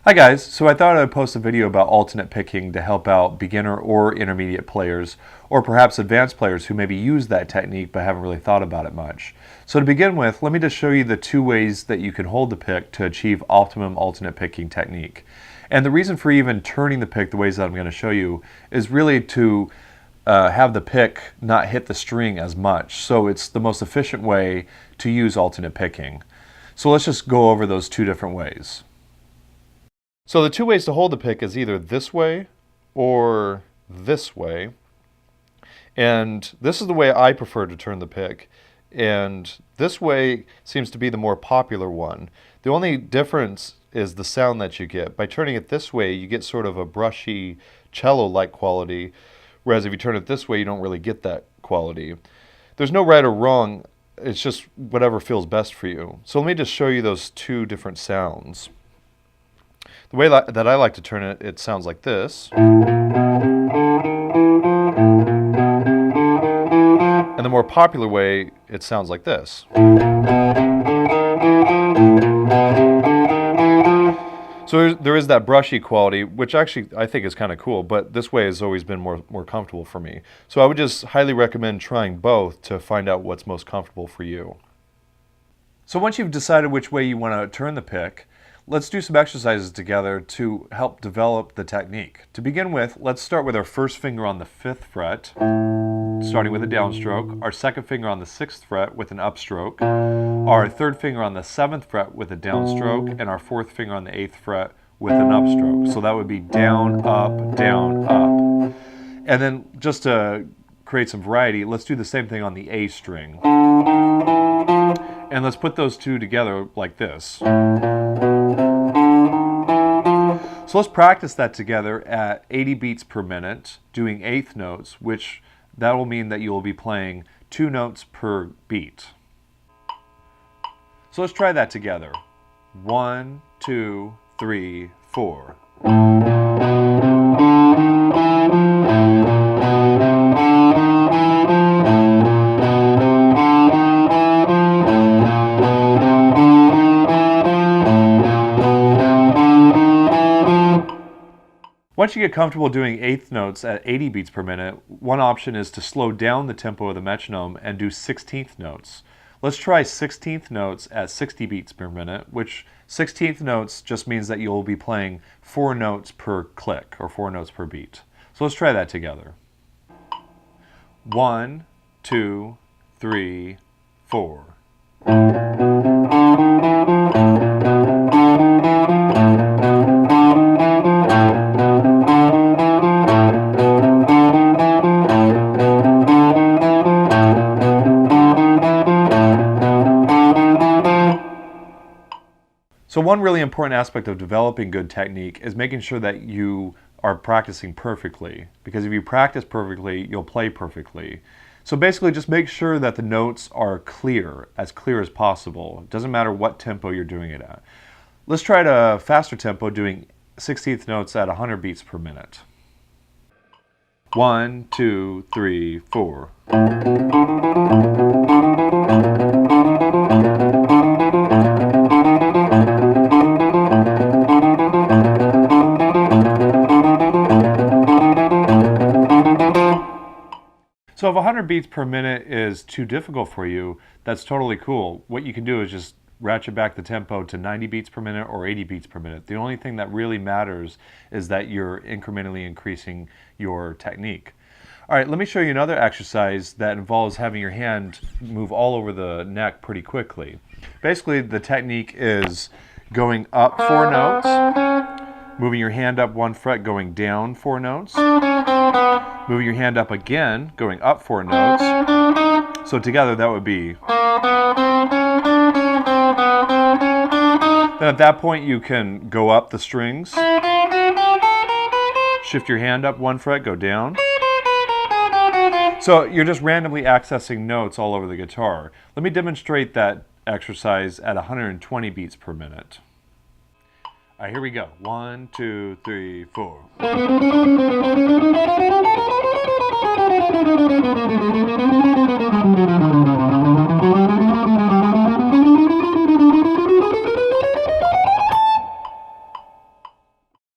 Hi guys, so I thought I'd post a video about alternate picking to help out beginner or intermediate players, or perhaps advanced players who maybe use that technique but haven't really thought about it much. So to begin with, let me just show you the two ways that you can hold the pick to achieve optimum alternate picking technique. And the reason for even turning the pick the ways that I'm going to show you is really to have the pick not hit the string as much. So it's the most efficient way to use alternate picking. So let's just go over those two different ways. So the two ways to hold the pick is either this way or this way. And this is the way I prefer to turn the pick. And this way seems to be the more popular one. The only difference is the sound that you get. By turning it this way, you get sort of a brushy cello-like quality. Whereas if you turn it this way, you don't really get that quality. There's no right or wrong. It's just whatever feels best for you. So let me just show you those two different sounds. The way that I like to turn it, it sounds like this. And the more popular way, it sounds like this. So there is that brushy quality, which actually I think is kind of cool, but this way has always been more comfortable for me. So I would just highly recommend trying both to find out what's most comfortable for you. So once you've decided which way you want to turn the pick, let's do some exercises together to help develop the technique. To begin with, let's start with our first finger on the 5th fret, starting with a downstroke, our second finger on the 6th fret with an upstroke, our third finger on the 7th fret with a downstroke, and our fourth finger on the 8th fret with an upstroke. So that would be down, up, down, up. And then just to create some variety, let's do the same thing on the A string. And let's put those two together like this. So let's practice that together at 80 beats per minute, doing 1/8 notes, which that will mean that you will be playing 2 notes per beat. So let's try that together. 1, 2, 3, 4. Once you get comfortable doing 1/8 notes at 80 beats per minute, one option is to slow down the tempo of the metronome and do 16th notes. Let's try 16th notes at 60 beats per minute, which 16th notes just means that you'll be playing 4 notes per click, or 4 notes per beat. So let's try that together. 1, 2, 3, 4. So one really important aspect of developing good technique is making sure that you are practicing perfectly. Because if you practice perfectly, you'll play perfectly. So basically just make sure that the notes are clear as possible. It doesn't matter what tempo you're doing it at. Let's try at a faster tempo doing 16th notes at 100 beats per minute. 1, 2, 3, 4. So if 100 beats per minute is too difficult for you, that's totally cool. What you can do is just ratchet back the tempo to 90 beats per minute or 80 beats per minute. The only thing that really matters is that you're incrementally increasing your technique. All right, let me show you another exercise that involves having your hand move all over the neck pretty quickly. Basically, the technique is going up 4 notes, moving your hand up 1 fret, going down 4 notes, moving your hand up again, going up 4 notes. So together that would be. Then at that point you can go up the strings, shift your hand up 1 fret, go down. So you're just randomly accessing notes all over the guitar. Let me demonstrate that exercise at 120 beats per minute. All right, here we go. 1, 2, 3, 4.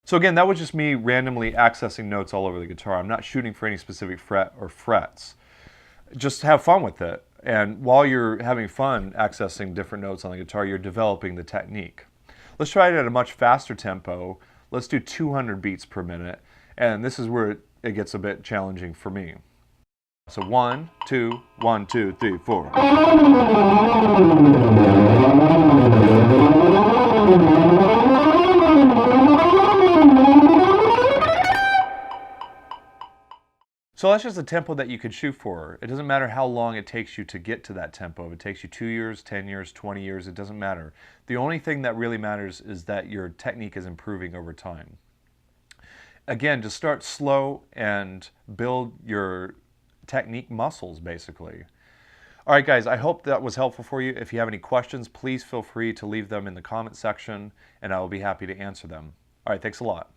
So again, that was just me randomly accessing notes all over the guitar. I'm not shooting for any specific fret or frets. Just have fun with it. And while you're having fun accessing different notes on the guitar, you're developing the technique. Let's try it at a much faster tempo. Let's do 200 beats per minute. And this is where it gets a bit challenging for me. So 1, 2, 1, 2, 3, 4. So that's just a tempo that you could shoot for. It doesn't matter how long it takes you to get to that tempo. If it takes you 2 years, 10 years, 20 years, it doesn't matter. The only thing that really matters is that your technique is improving over time. Again, just start slow and build your technique muscles, basically. All right, guys, I hope that was helpful for you. If you have any questions, please feel free to leave them in the comment section, and I will be happy to answer them. All right, thanks a lot.